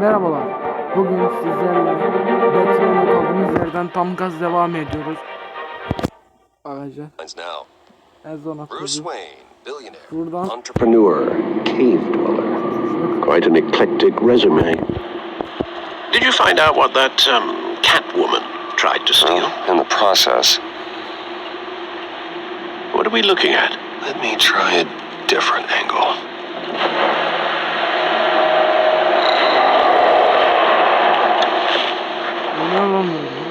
Merhabalar. Bugün sizlerle Batman'e kaldığımız yerden tam gaz devam ediyoruz. Arkadaşlar. Bruce Wayne, billionaire, Buradan Entrepreneur, cave dweller. Quite an eclectic resume. Did you find out what that cat woman tried to steal? in the process. What are we looking at? Let me try a different angle. ne lan böyle?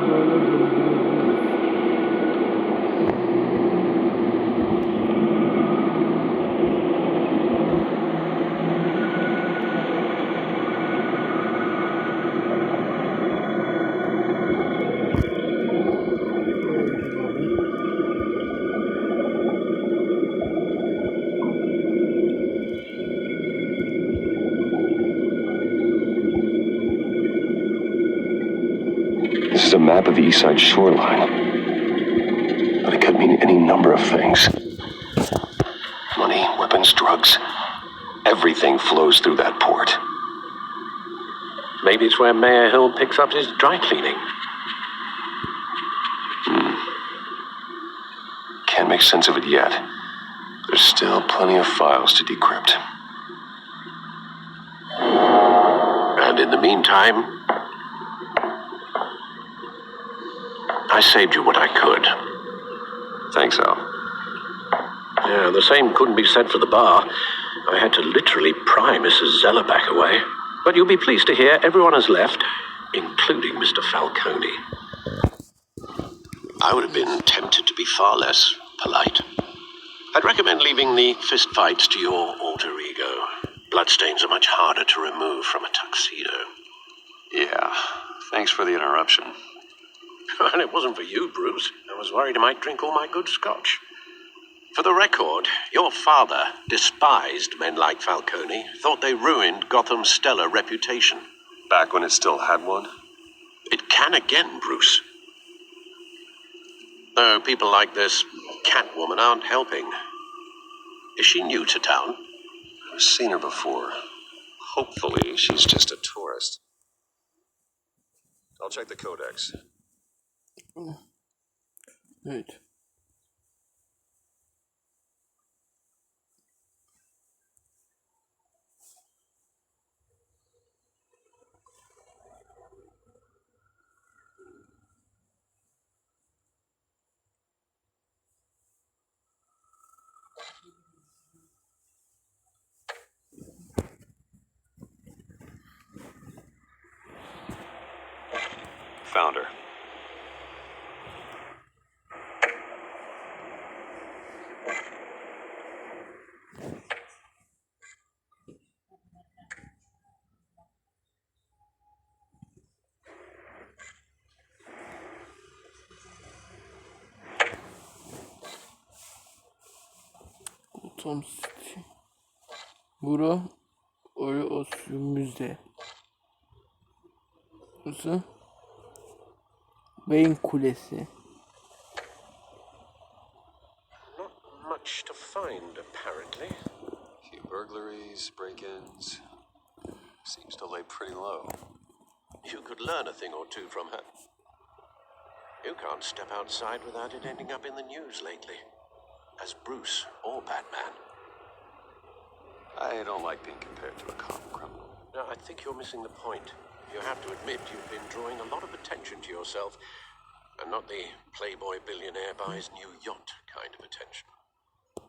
Böyle döndürebiliyoruz. This is a map of the east side shoreline. But it could mean any number of things. Money, weapons, drugs. Everything flows through that port. Maybe it's where Mayor Hill picks up his dry cleaning. Can't make sense of it yet. There's still plenty of files to decrypt. And in the meantime, I saved you what I could. Thanks, Al. Yeah, the same couldn't be said for the bar. I had to literally pry Mrs. Zellerback away. But you'll be pleased to hear everyone has left, including Mr. Falcone. I would have been tempted to be far less polite. I'd recommend leaving the fistfights to your alter ego. Bloodstains are much harder to remove from a tuxedo. Yeah, thanks for the interruption. And it wasn't for you, Bruce. I was worried I might drink all my good scotch. For the record, your father despised men like Falcone, thought they ruined Gotham's stellar reputation. Back when it still had one? It can again, Bruce. Though people like this Catwoman aren't helping. Is she new to town? I've seen her before. Hopefully, she's just a tourist. I'll check the codex. Evet. Found her. Tom City. Bura o müze. Burası Beyin Kulesi. Not much to find, apparently. Few burglaries, break-ins. Seems to lay pretty low. You could learn a thing or two from her. You can't step outside without it ending up in the news lately. As Bruce or Batman. I don't like being compared to a common criminal. No, I think you're missing the point. You have to admit you've been drawing a lot of attention to yourself, and not the playboy billionaire buys new yacht kind of attention.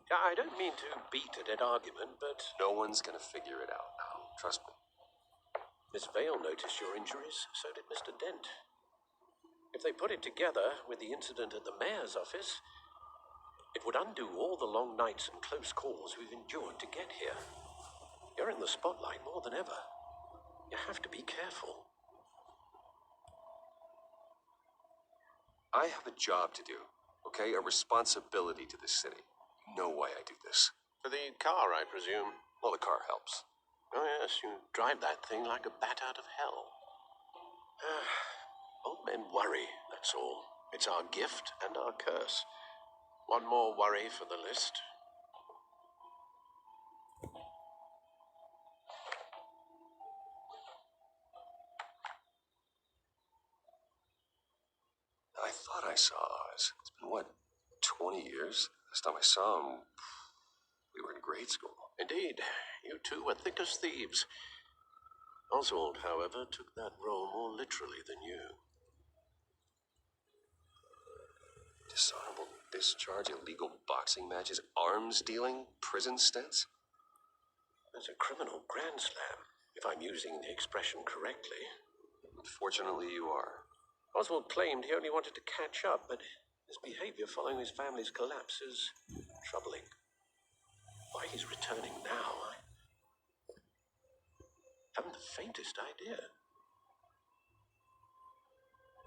Yeah, I don't mean to beat a dead argument, but No one's gonna figure it out now. Trust me. Miss Vale noticed your injuries, so did Mr. Dent. If they put it together with the incident at the mayor's office, it would undo all the long nights and close calls we've endured to get here. You're in the spotlight more than ever. You have to be careful. I have a job to do, okay? A responsibility to this city. You know why I do this. For the car, I presume. Well, the car helps. Oh, yes, you drive that thing like a bat out of hell. Old men worry, that's all. It's our gift and our curse. One more worry for the list. I thought I saw Oz. It's been, what, 20 years? Last time I saw him, we were in grade school. Indeed, you two were thick as thieves. Oswald, however, took that role more literally than you. Dishonorable discharge, illegal boxing matches, arms dealing, prison stints? There's a criminal grand slam, if I'm using the expression correctly. Unfortunately, you are. Oswald claimed he only wanted to catch up, but his behavior following his family's collapse is troubling. Why he's returning now, I haven't the faintest idea.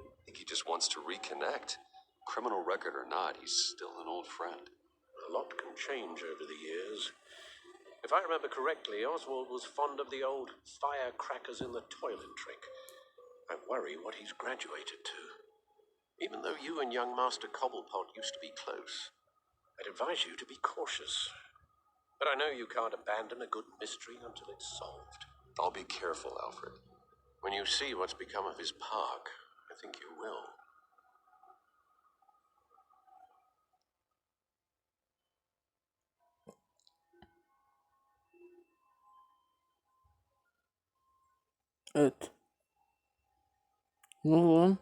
I think he just wants to reconnect. Criminal record or not, he's still an old friend. A lot can change over the years. If I remember correctly, Oswald was fond of the old firecrackers in the toilet trick. I worry what he's graduated to. Even though you and young Master Cobblepot used to be close, I'd advise you to be cautious. But I know you can't abandon a good mystery until it's solved. I'll be careful, Alfred. When you see what's become of his park, I think you will. Evet. Ne oldu lan?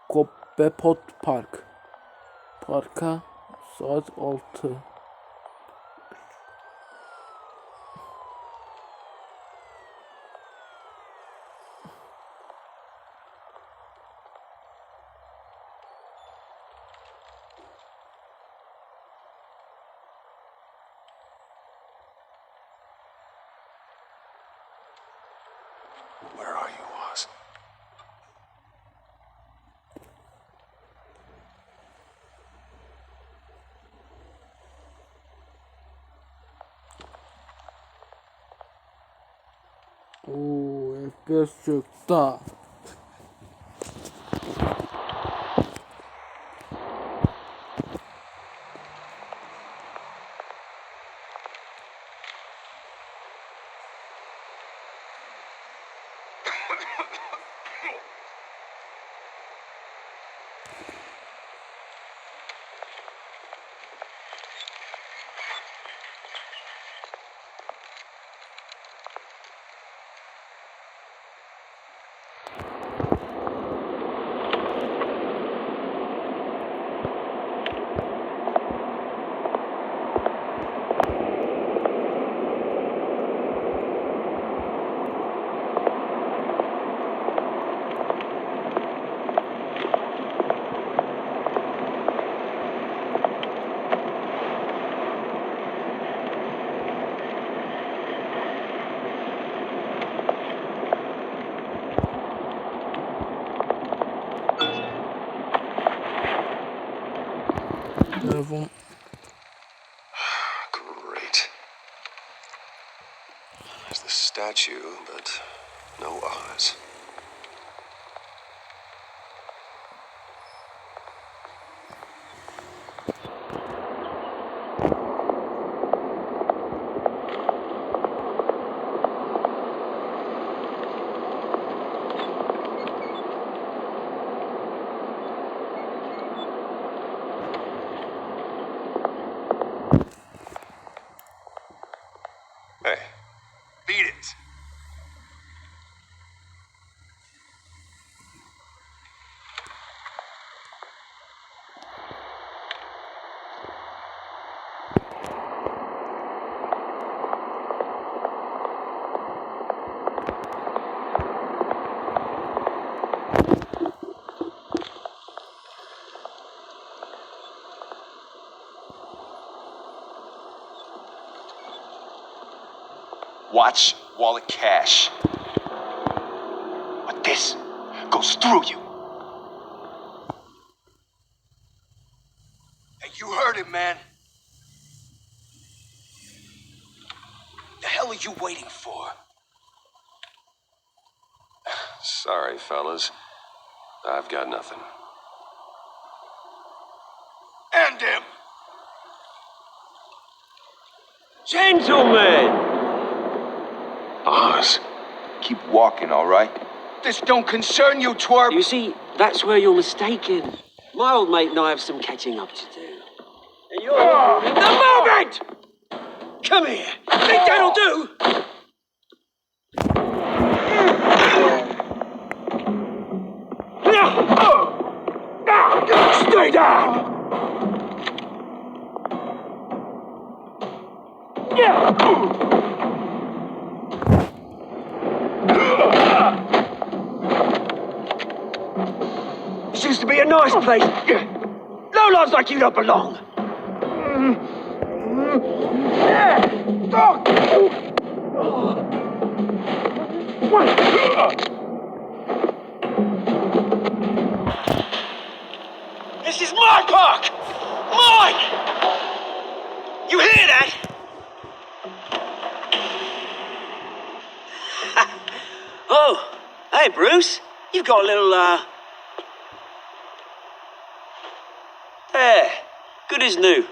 Kobbepot Park. Parka saat 6. Where are you, Oz? Oo, FPS çöktü. Devam. Great. There's the statue, but no Oz. Hey, beat it! Watch wallet cash. But this goes through you. Hey, you heard it, man. hell are you waiting for? Sorry, fellas. I've got nothing. End him! Gentlemen! Oz. Keep walking, all right? This don't concern you, twerp. You see, that's where you're mistaken. My old mate and I have some catching up to do. And you're in the moment! Come here. Think that'll do? Stay down! This used to be a nice place. Lowlifes like you don't belong. This is my park! Mine! You hear that? Oh, hey Bruce. You've got a little, There. Good as new.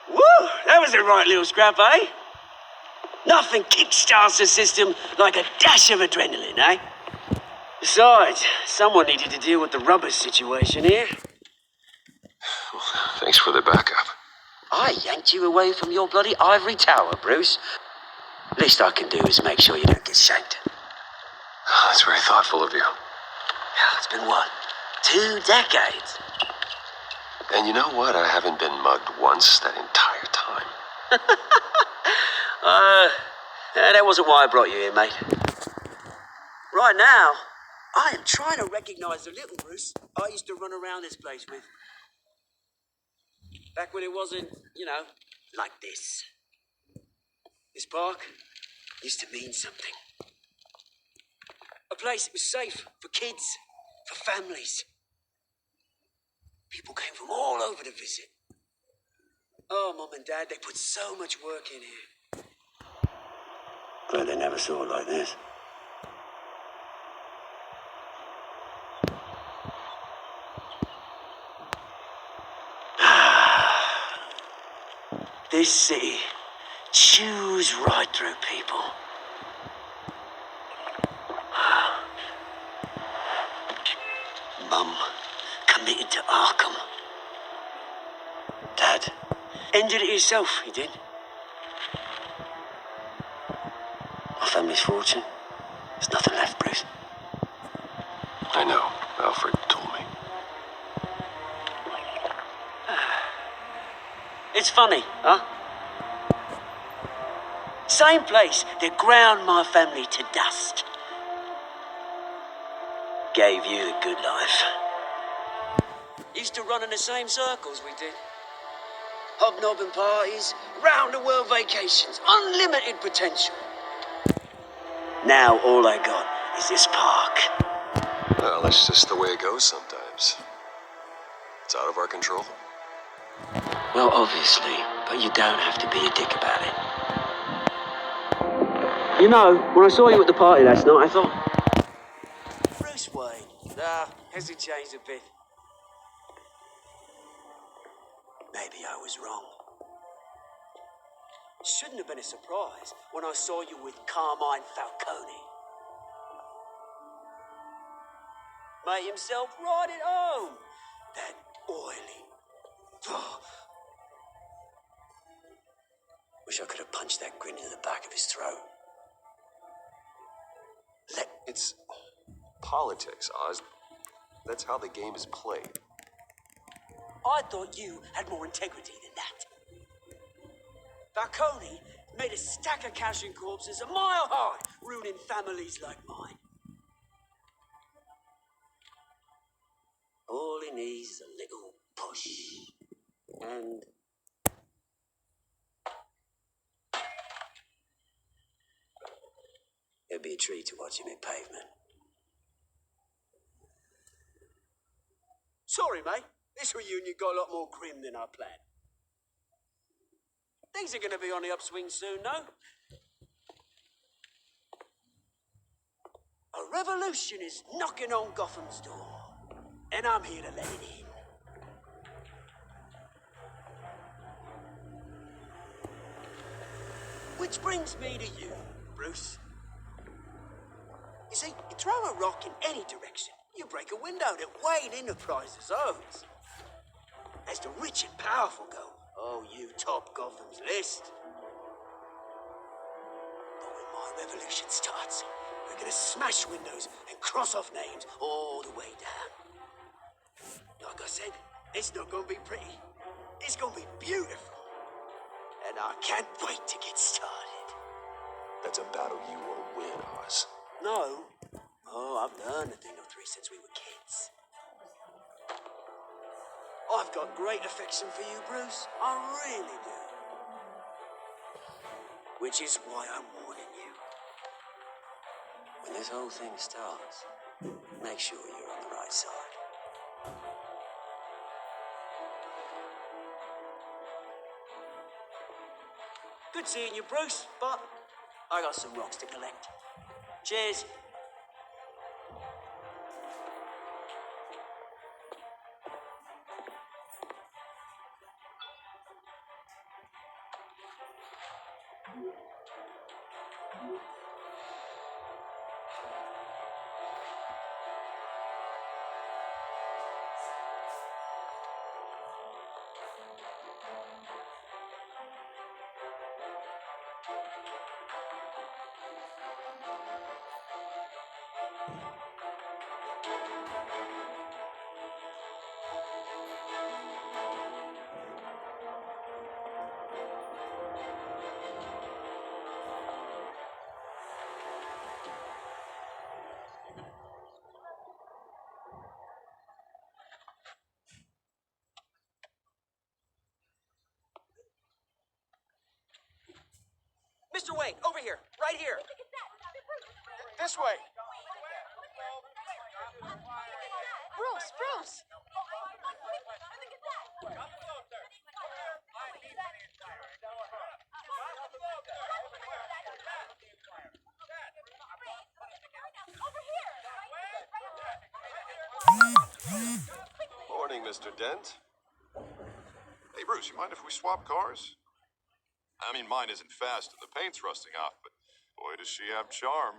Woo! That was a right little scrap, eh? Nothing kickstarts the system like a dash of adrenaline, eh? Besides, someone needed to deal with the rubber situation here. Thanks for the backup. I yanked you away from your bloody ivory tower, Bruce. Least I can do is make sure you don't get shanked. That's very thoughtful of you. It's been what? 2 decades? And you know what? I haven't been mugged once that entire time. That wasn't why I brought you here, mate. Right now, I am trying to recognize the little Bruce I used to run around this place with. Back when it wasn't, like this. This park used to mean something. A place that was safe for kids, for families. People came from all over to visit. Oh, Mum and Dad, they put so much work in here. Glad they never saw it like this. This city chews right through people. Mum committed to Arkham. Dad ended it himself, he did. My family's fortune. There's nothing left, Bruce. I know. Alfred told me. It's funny, huh? Same place that ground my family to dust. Gave you the good life. Used to run in the same circles we did. Hobnobbing parties, round-the-world vacations, unlimited potential. Now all I got is this park. Well, that's just the way it goes sometimes. It's out of our control. Well, obviously, but you don't have to be a dick about it. You know, when I saw you at the party last night, I thought... Bruce Wayne. Has he changed a bit? Maybe I was wrong. Shouldn't have been a surprise when I saw you with Carmine Falcone. Made himself right at home. That oily... Wish I could have punched that grin in the back of his throat. It's politics, Oz. That's how the game is played. I thought you had more integrity than that. Falcone made a stack of cash and corpses a mile high, ruining families like mine. All he needs is a little push. And... it'd be a treat to watch him hit pavement. Sorry, mate. This reunion got a lot more grim than I planned. Things are going to be on the upswing soon, no? A revolution is knocking on Gotham's door, and I'm here to let it in. Which brings me to you, Bruce. You see, you throw a rock in any direction, you break a window that Wayne Enterprises owns. As the rich and powerful go, oh, you top Gotham's list. But when my revolution starts, we're gonna smash windows and cross off names all the way down. Like I said, it's not gonna be pretty. It's gonna be beautiful. And I can't wait to get started. That's a battle you won't win, Oz. No. Oh, I've learned a thing or three since we were kids. I've got great affection for you, Bruce. I really do. Which is why I'm warning you. When this whole thing starts, make sure you're on the right side. Good seeing you, Bruce, but I got some rocks to collect. Cheers. Mr. Wayne, over here, right here. This way. Bruce! Morning, Mr. Dent. Hey, Bruce, you mind if we swap cars? I mean, mine isn't fast and the paint's rusting off, but boy, does she have charm.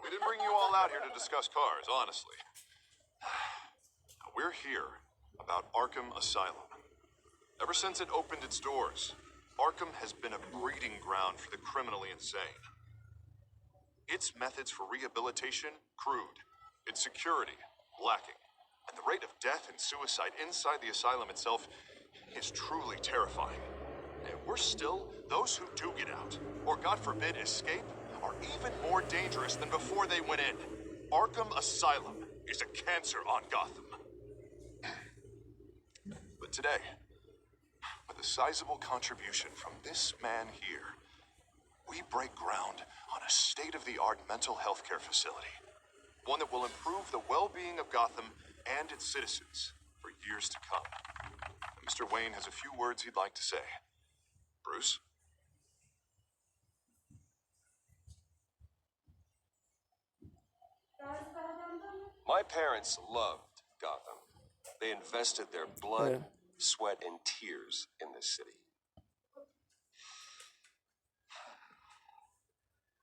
We didn't bring you all out here to discuss cars, honestly. We're here about Arkham Asylum. Ever since it opened its doors, Arkham has been a breeding ground for the criminally insane. Its methods for rehabilitation, crude. Its security, lacking. And the rate of death and suicide inside the asylum itself is truly terrifying. And worse still, those who do get out, or God forbid escape, are even more dangerous than before they went in. Arkham Asylum is a cancer on Gotham. But today, with a sizable contribution from this man here, we break ground on a state-of-the-art mental health care facility. One that will improve the well-being of Gotham and its citizens for years to come. Mr. Wayne has a few words he'd like to say. Bruce? My parents loved Gotham. They invested their blood, sweat, and tears in this city.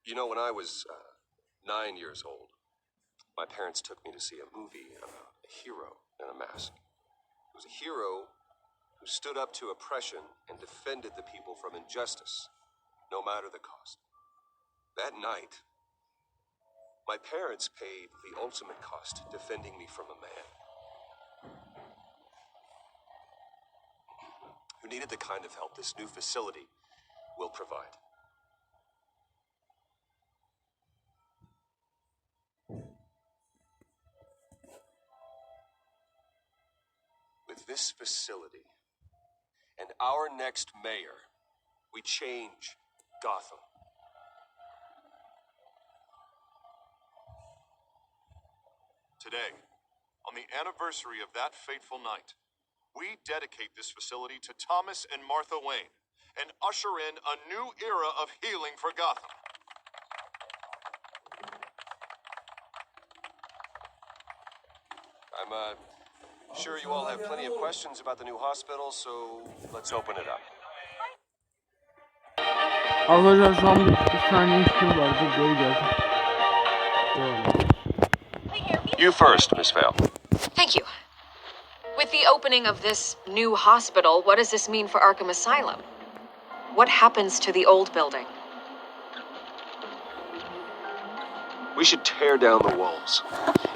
You know, when I was 9 years old, my parents took me to see a movie about a hero in a mask. It was a hero who stood up to oppression and defended the people from injustice, no matter the cost. That night, my parents paid the ultimate cost defending me from a man who needed the kind of help this new facility will provide. With this facility and our next mayor, we change Gotham. Today, on the anniversary of that fateful night, we dedicate this facility to Thomas and Martha Wayne and usher in a new era of healing for Gotham. I'm sure you all have plenty of questions about the new hospital, so let's open it up. Arkadaşlar şu an bir saniye işim var. Bu geri geldim. You first, Miss Vale. Thank you. With the opening of this new hospital, what does this mean for Arkham Asylum? What happens to the old building? We should tear down the walls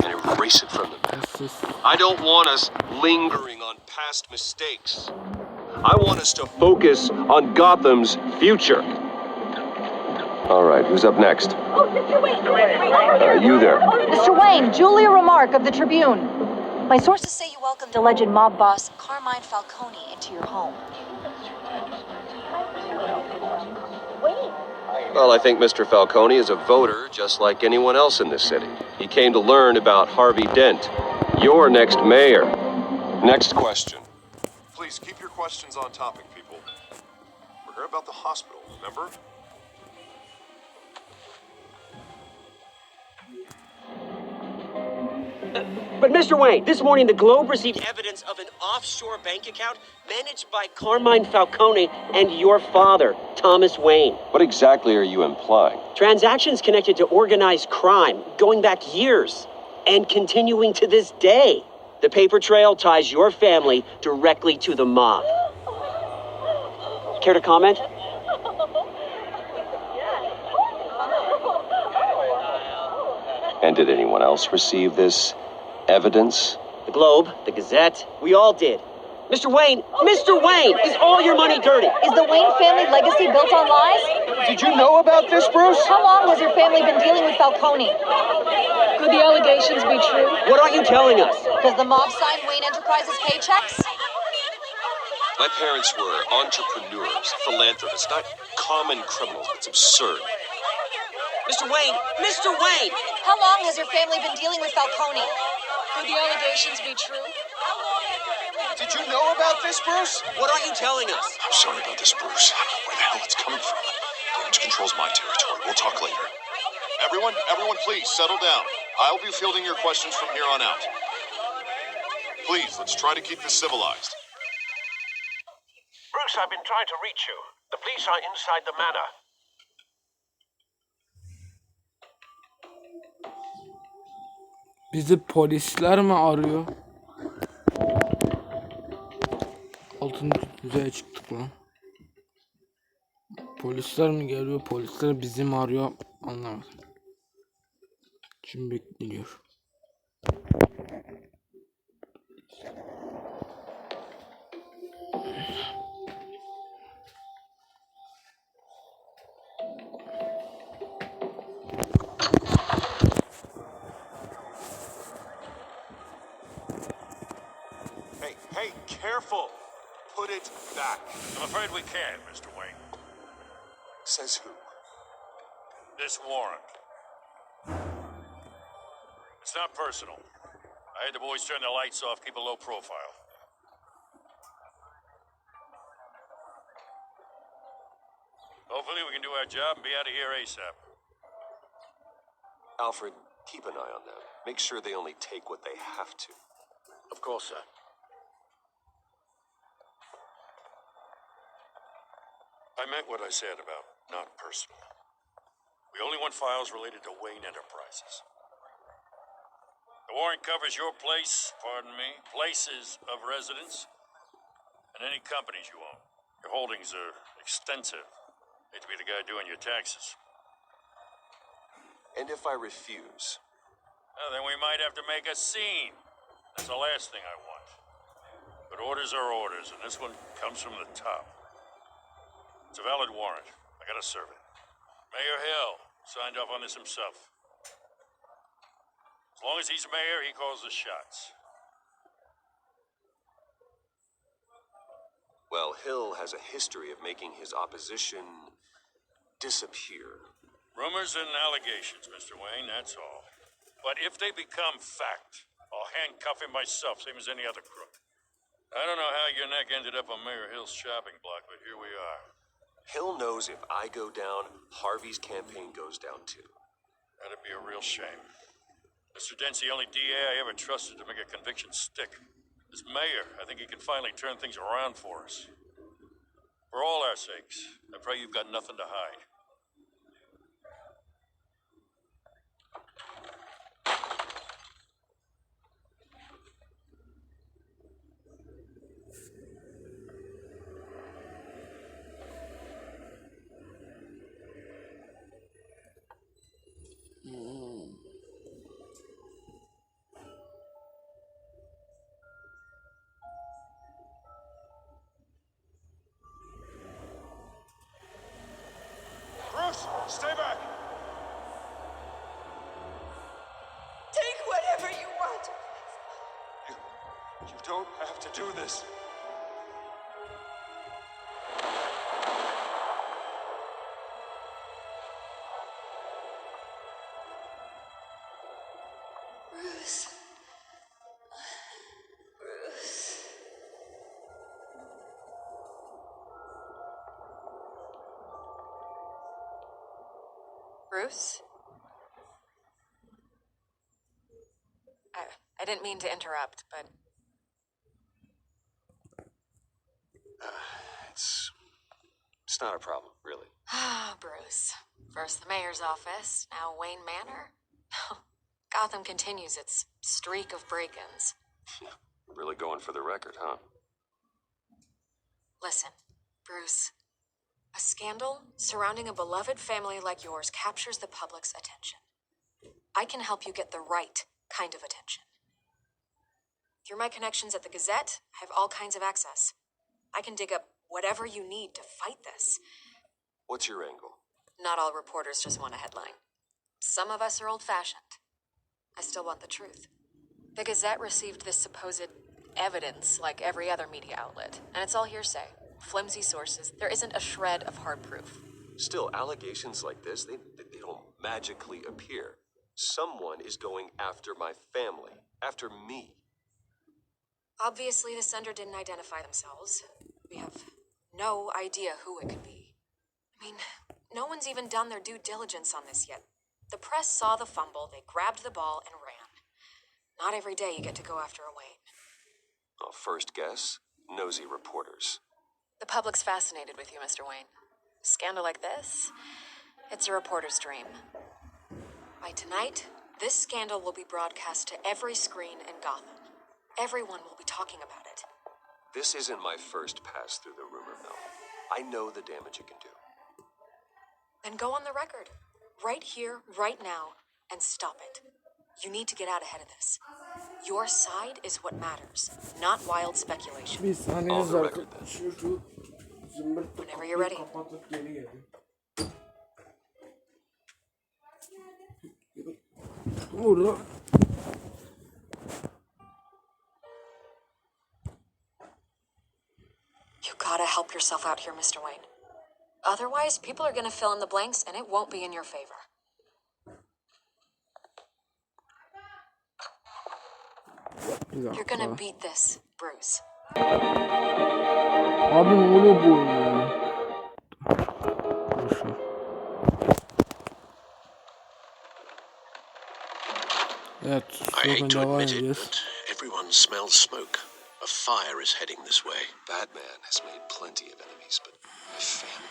and erase it from the map. Sus. I don't want us lingering on past mistakes. I want us to focus on Gotham's future. All right, who's up next? You there. Mr. Wayne, Julia Remark of the Tribune. My sources say you welcomed alleged mob boss Carmine Falcone into your home. Well, I think Mr. Falcone is a voter just like anyone else in this city. He came to learn about Harvey Dent, your next mayor. Next question. Please keep your questions on topic, people. We're here about the hospital, remember? But Mr. Wayne, this morning the Globe received evidence of an offshore bank account managed by Carmine Falcone and your father, Thomas Wayne. What exactly are you implying? Transactions connected to organized crime going back years and continuing to this day. The paper trail ties your family directly to the mob. Care to comment? And did anyone else receive this evidence? The Globe, the Gazette, we all did. Mr. Wayne, is all your money dirty? Is the Wayne family legacy built on lies? Did you know about this, Bruce? How long has your family been dealing with Falcone? Could the allegations be true? What aren't you telling us? Does the mob sign Wayne Enterprises paychecks? My parents were entrepreneurs, philanthropists, not common criminals. It's absurd. Mr. Wayne! How long has your family been dealing with Falcone? Could the allegations be true? Did you know about this, Bruce? What aren't you telling us? I'm sorry about this, Bruce. Where the hell it's coming from? Damage control's my territory. We'll talk later. Everyone, please settle down. I'll be fielding your questions from here on out. Please, let's try to keep this civilized. Bruce, I've been trying to reach you. The police are inside the manor. Bizi polisler mi arıyor? Altıncı düzeye çıktık lan. Polisler mi geliyor? Polisler bizi mi arıyor? Anlamadım. Şimdi bekliyor. Hey, careful! Put it back. I'm afraid we can't, Mr. Wayne. Says who? This warrant. It's not personal. I had the boys turn the lights off, keep a low profile. Hopefully we can do our job and be out of here ASAP. Alfred, keep an eye on them. Make sure they only take what they have to. Of course, sir. I meant what I said about not personal. We only want files related to Wayne Enterprises. The warrant covers your places of residence, and any companies you own. Your holdings are extensive. Hate to be the guy doing your taxes. And if I refuse? Well, then we might have to make a scene. That's the last thing I want. But orders are orders, and this one comes from the top. It's a valid warrant. I gotta serve it. Mayor Hill signed off on this himself. As long as he's mayor, he calls the shots. Well, Hill has a history of making his opposition disappear. Rumors and allegations, Mr. Wayne, that's all. But if they become fact, I'll handcuff him myself, same as any other crook. I don't know how your neck ended up on Mayor Hill's shopping block, but here we are. Hill knows if I go down, Harvey's campaign goes down too. That'd be a real shame. Mr. Dent's the only DA I ever trusted to make a conviction stick. As mayor, I think he can finally turn things around for us. For all our sakes, I pray you've got nothing to hide. Bruce, stay back! Take whatever you want. You don't have to do this. Bruce. Bruce. Bruce? I didn't mean to interrupt, but It's not a problem, really. Bruce. First the mayor's office, now Wayne Manor. Gotham continues its streak of break-ins. Really going for the record, huh? Listen, Bruce. A scandal surrounding a beloved family like yours captures the public's attention. I can help you get the right kind of attention. Through my connections at the Gazette, I have all kinds of access. I can dig up whatever you need to fight this. What's your angle? Not all reporters just want a headline. Some of us are old-fashioned. I still want the truth. The Gazette received this supposed evidence like every other media outlet, and it's all hearsay. Flimsy sources. There isn't a shred of hard proof. Still, allegations like this, they don't magically appear. Someone is going after my family, after me. Obviously, the sender didn't identify themselves. We have no idea who it could be. I mean, no one's even done their due diligence on this yet. The press saw the fumble, they grabbed the ball and ran. Not every day you get to go after a Wayne. Well, first guess, nosy reporters. The public's fascinated with you, Mr. Wayne. A scandal like this, it's a reporter's dream. By tonight, this scandal will be broadcast to every screen in Gotham. Everyone will be talking about it. This isn't my first pass through the rumor mill. I know the damage it can do. Then go on the record. Right here, right now, and stop it. You need to get out ahead of this. Your side is what matters, not wild speculation. Bir saniyeniz var. Şu zımbırtı Whenever you're ready. kapatıp geri gelin. Burada. You gotta help yourself out here, Mr. Wayne. Otherwise, people are gonna fill in the blanks and it won't be in your favor. You're gonna beat this, Bruce. Abi ne oluyor bu oyun ya? Boşver. Evet, I hate sonra to devam admit it, ediyoruz. but everyone smells smoke. A fire is heading this way. Batman has made plenty of enemies, but my family...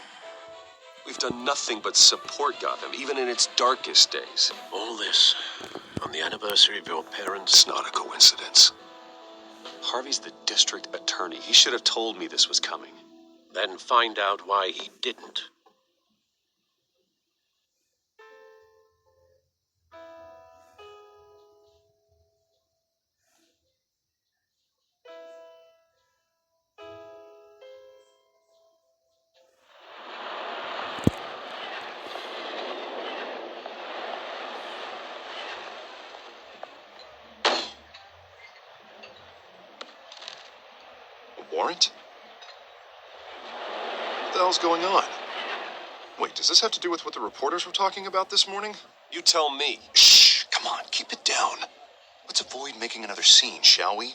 We've done nothing but support Gotham, even in its darkest days. All this on the anniversary of your parents' It's not a coincidence. Harvey's the district attorney. He should have told me this was coming. Then find out why he didn't. Warrant? What the hell's going on? Wait, does this have to do with what the reporters were talking about this morning? You tell me. Shh, come on, keep it down. Let's avoid making another scene, shall we?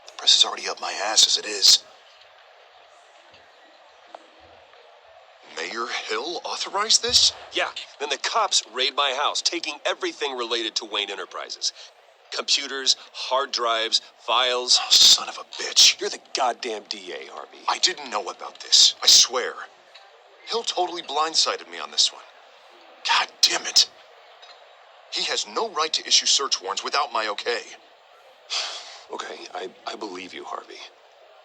The Press is already up my ass as it is. Mayor Hill authorized this? Yeah, then the cops raid my house, taking everything related to Wayne Enterprises. Computers, hard drives, files. Oh, son of a bitch. You're the goddamn DA, Harvey. I didn't know about this. I swear. Hill totally blindsided me on this one. God damn it. He has no right to issue search warrants without my okay. Okay, I believe you, Harvey.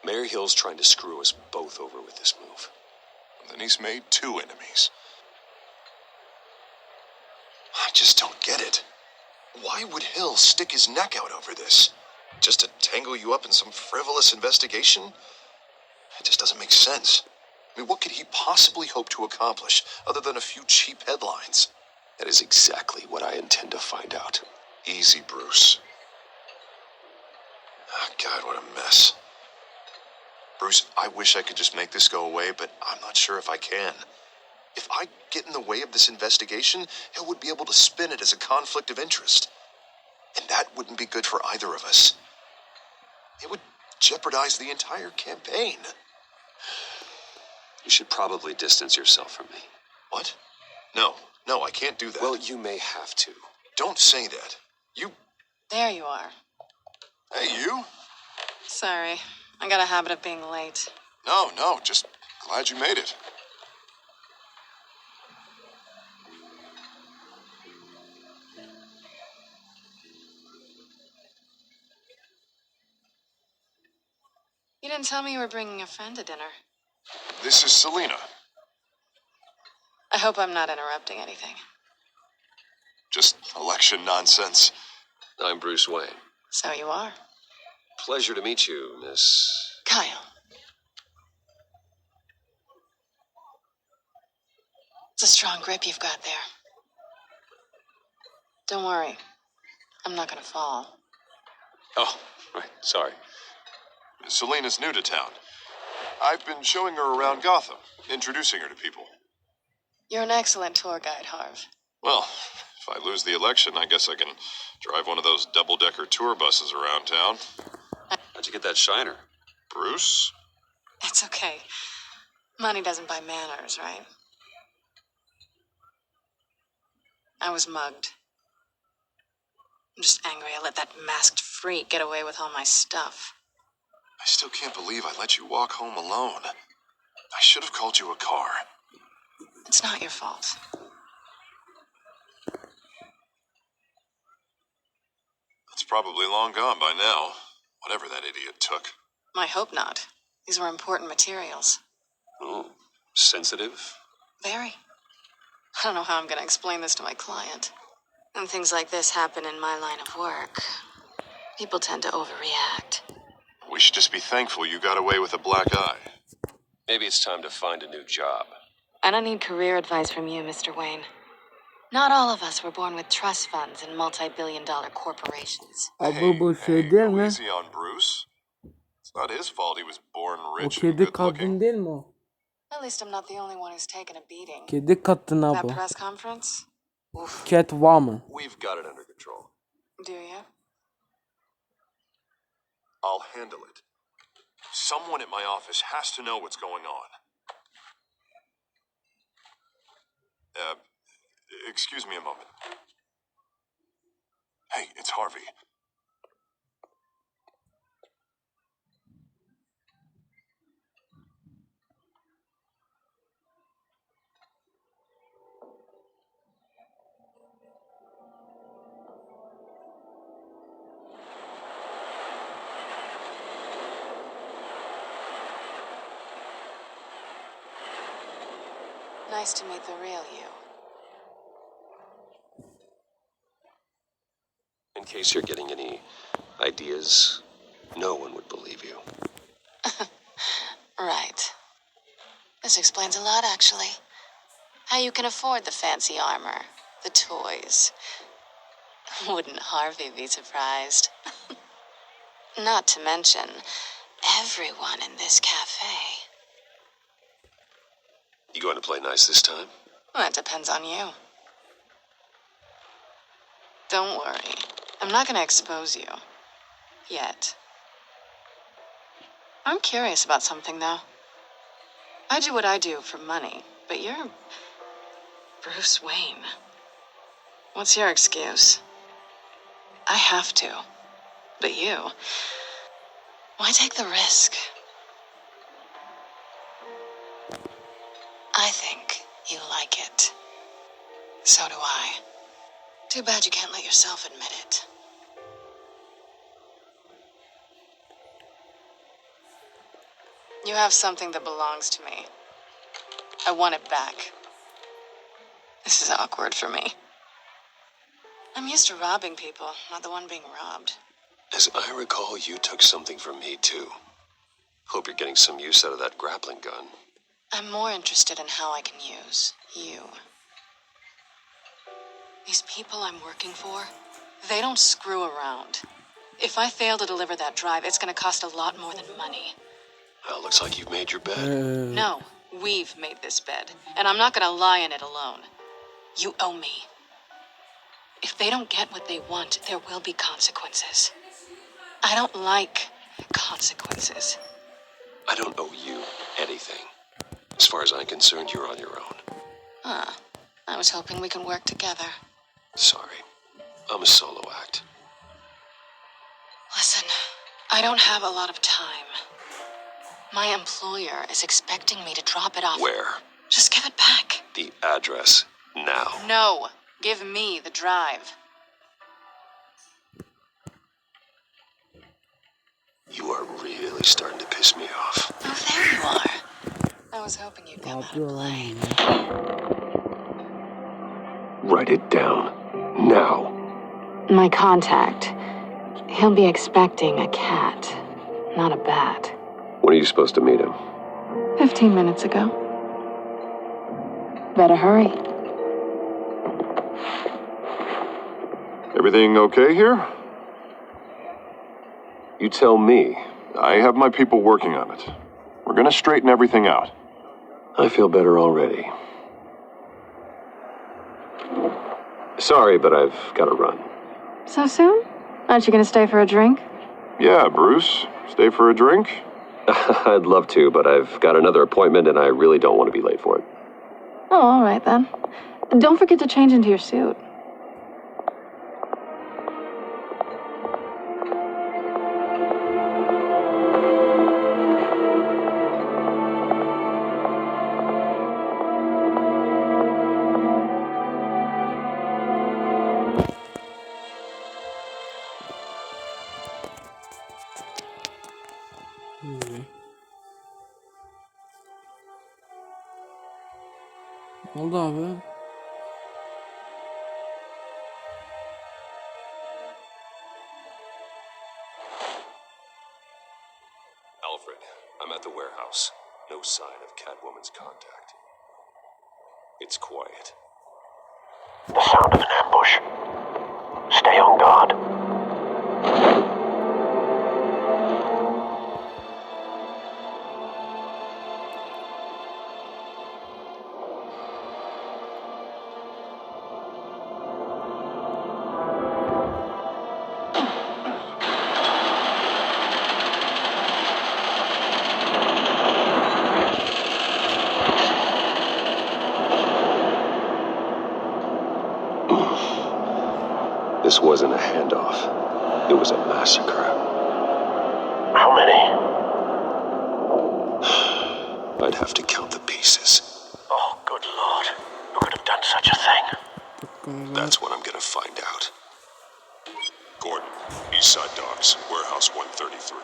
Mayor Hill's trying to screw us both over with this move. Then he's made two enemies. I just don't get it. Why would Hill stick his neck out over this? Just to tangle you up in some frivolous investigation? It just doesn't make sense. I mean, what could he possibly hope to accomplish other than a few cheap headlines? That is exactly what I intend to find out. Easy, Bruce. Oh, God, what a mess. Bruce, I wish I could just make this go away, but I'm not sure if I can. If I get in the way of this investigation, Hill would be able to spin it as a conflict of interest. And that wouldn't be good for either of us. It would jeopardize the entire campaign. You should probably distance yourself from me. What? No, I can't do that. Well, you may have to. Don't say that. You... There you are. Hey, you? Sorry, I got a habit of being late. No, just glad you made it. You didn't tell me you were bringing a friend to dinner. This is Selena. I hope I'm not interrupting anything. Just election nonsense. I'm Bruce Wayne. So you are. Pleasure to meet you, Miss... Kyle. It's a strong grip you've got there. Don't worry. I'm not gonna fall. Oh, right, sorry. Selena's new to town. I've been showing her around Gotham, introducing her to people. You're an excellent tour guide, Harv. Well, if I lose the election, I guess I can drive one of those double-decker tour buses around town. How'd you get that shiner? Bruce? It's okay. Money doesn't buy manners, right? I was mugged. I'm just angry I let that masked freak get away with all my stuff. I still can't believe I let you walk home alone. I should have called you a car. It's not your fault. It's probably long gone by now, whatever that idiot took. I hope not. These were important materials. Oh, sensitive? Very. I don't know how I'm going to explain this to my client. When things like this happen in my line of work, people tend to overreact. We should just be thankful you got away with a black eye. Maybe it's time to find a new job. I don't need career advice from you, Mr. Wayne. Not all of us were born with trust funds and multi-billion-dollar corporations. Abi bu şey değil go mi? easy on Bruce. It's not his fault he was born O rich and kedi good kadın looking. değil mi o? At least I'm not the only one who's taken a beating. Kedi kadın That abi. press conference? Oof. Catwoman. We've got it under control. Do you? I'll handle it. Someone at my office has to know what's going on. Excuse me a moment. Hey, it's Harvey. Nice to meet the real you. In case you're getting any ideas, no one would believe you. Right. This explains a lot, actually. How you can afford the fancy armor, the toys. Wouldn't Harvey be surprised? Not to mention, everyone in this cafe. You going to play nice this time? Well, that depends on you. Don't worry. I'm not going to expose you. Yet. I'm curious about something, though. I do what I do for money, but you're Bruce Wayne. What's your excuse? I have to. But you, why take the risk? I think you like it. So do I. Too bad you can't let yourself admit it. You have something that belongs to me. I want it back. This is awkward for me. I'm used to robbing people, not the one being robbed. As I recall, you took something from me, too. Hope you're getting some use out of that grappling gun. I'm more interested in how I can use you. These people I'm working for, they don't screw around. If I fail to deliver that drive, it's gonna cost a lot more than money. Well, looks like you've made your bed. No, we've made this bed, and I'm not gonna lie in it alone. You owe me. If they don't get what they want, there will be consequences. I don't like consequences. I don't owe you anything. As far as I'm concerned, you're on your own. I was hoping we could work together. Sorry. I'm a solo act. Listen, I don't have a lot of time. My employer is expecting me to drop it off. Where? Just give it back. The address. Now. No, give me the drive. You are really starting to piss me off. Oh, there you are. I was hoping you'd come out and play. Write it down. Now. My contact. He'll be expecting a cat, not a bat. When are you supposed to meet him? 15 minutes ago. Better hurry. Everything okay here? You tell me. I have my people working on it. We're gonna straighten everything out. I feel better already. Sorry, but I've got to run. So soon? Aren't you gonna stay for a drink? Yeah, Bruce. Stay for a drink? I'd love to, but I've got another appointment and I really don't want to be late for it. Oh, all right then. Don't forget to change into your suit. Ne oldu abi? Alfred, I'm at the warehouse. No sign of Catwoman's contact. It's quiet. The sound of an ambush. Stay on guard. This wasn't a handoff. It was a massacre. How many? I'd have to count the pieces. Oh, good lord. Who could have done such a thing? That's what I'm gonna find out. Gordon, Eastside Docks, Warehouse 133.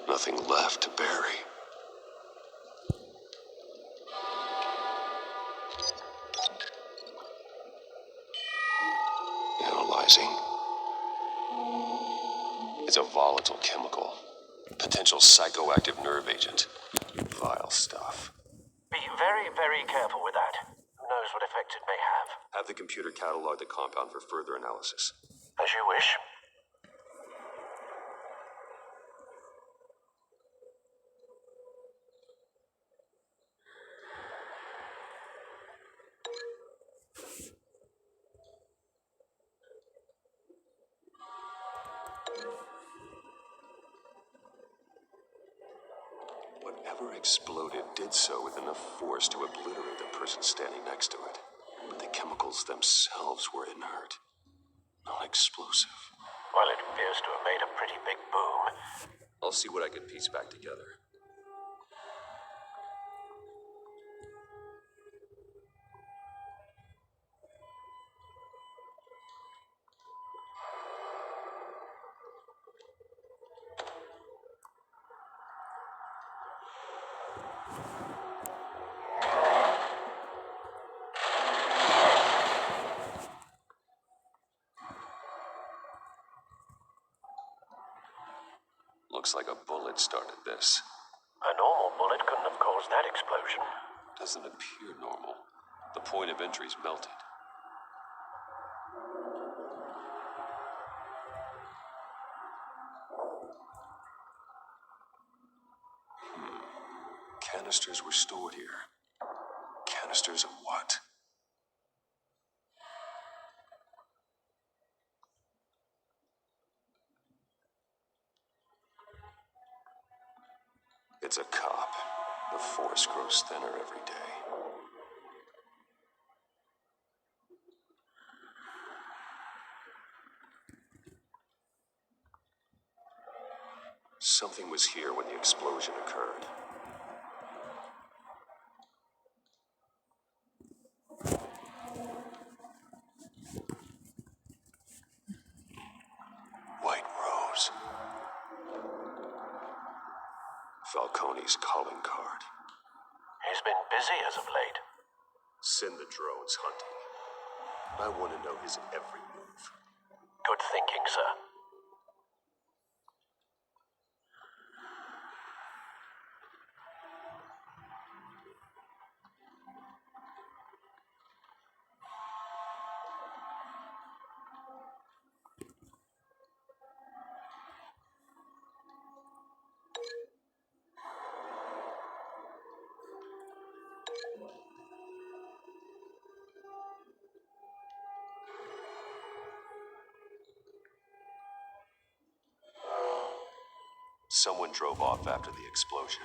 Nothing left to bury. Analyzing. It's a volatile chemical. Potential psychoactive nerve agent. Vile stuff. Be very, very careful with that. Who knows what effect it may have? Have the computer catalog the compound for further analysis. As you wish. exploded did so with enough force to obliterate the person standing next to it. But the chemicals themselves were inert, not explosive. Well, it appears to have made a pretty big boom. I'll see what I can piece back together. Looks like a bullet started this. A normal bullet couldn't have caused that explosion. Doesn't appear normal. The point of entry's melted. Canisters were stored here. Canisters of what? It's a cop. The force grows thinner every day. Something was here when the explosion occurred. White Rose. Falcone's calling card. He's been busy as of late. Send the drones hunting. I want to know his every move. Good thinking, sir. Someone drove off after the explosion.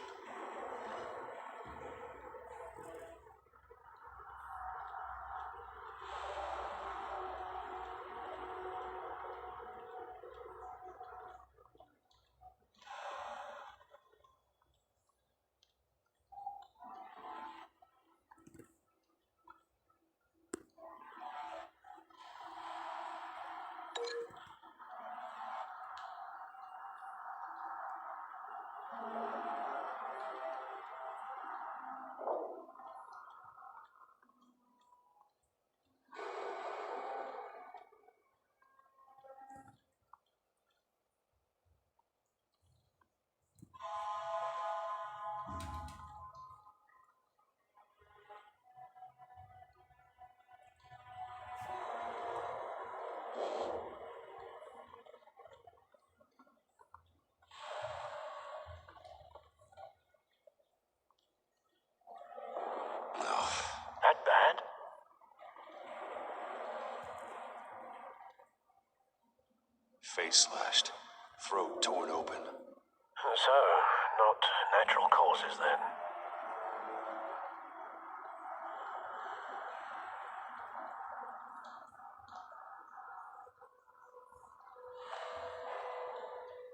That bad? Face slashed, throat torn open. So, not natural causes then.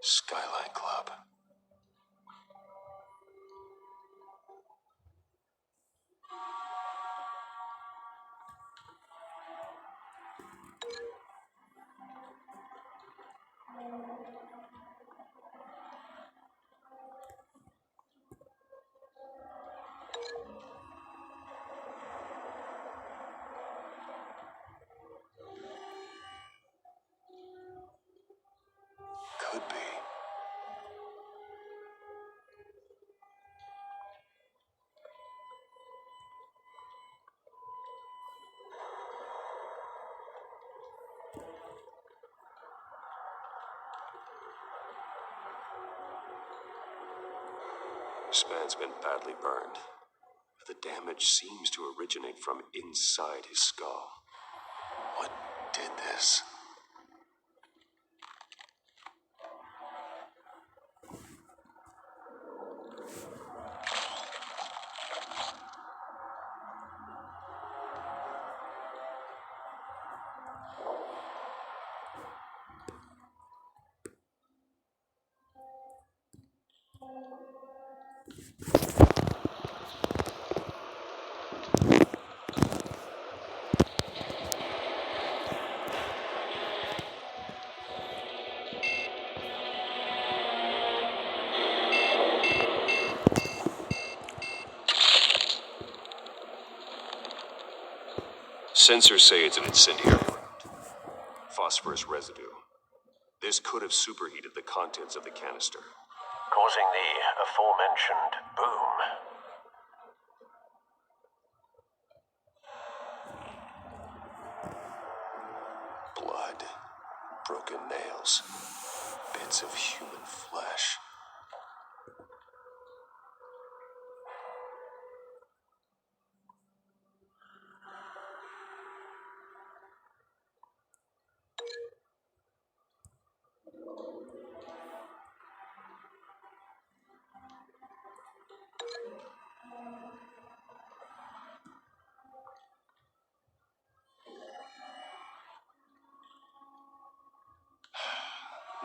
Skyline Club. Could be. This man's been badly burned. The damage seems to originate from inside his skull. What did this? Sensors say it's an incendiary round. Phosphorus residue. This could have superheated the contents of the canister, Causing the aforementioned boom. Blood, broken nails, bits of human flesh.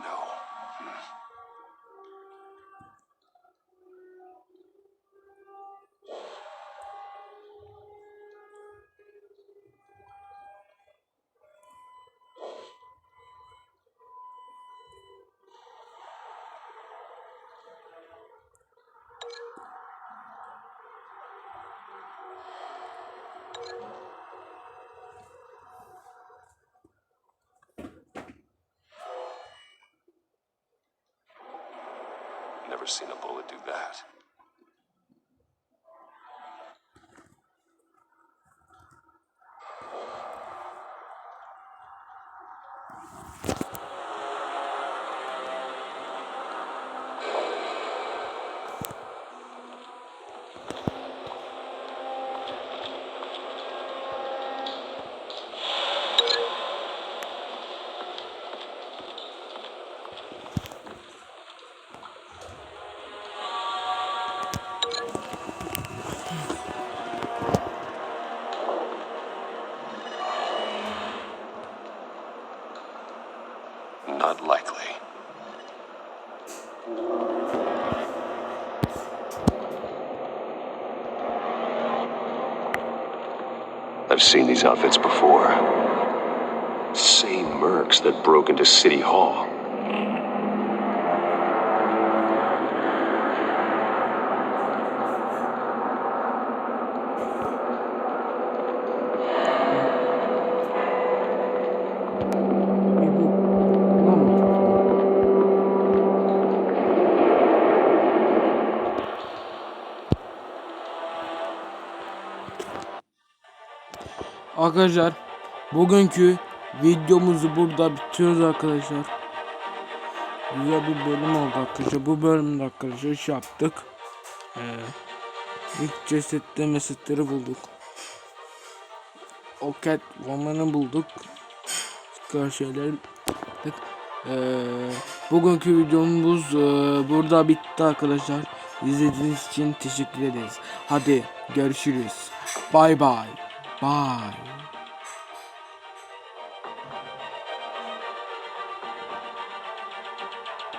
No. Never seen a bullet do that. Not likely. I've seen these outfits before. Same mercs that broke into City Hall. Arkadaşlar bugünkü videomuzu burada bitiriyoruz arkadaşlar. Güzel bir bölüm oldu arkadaşlar. Bu bölümde arkadaşlar iş yaptık. İlk cesetleri bulduk. O romanı bulduk. Çıkıyor şeyler. Bugünkü videomuz burada bitti arkadaşlar. İzlediğiniz için teşekkür ederiz. Hadi görüşürüz. Bye bye. Bye.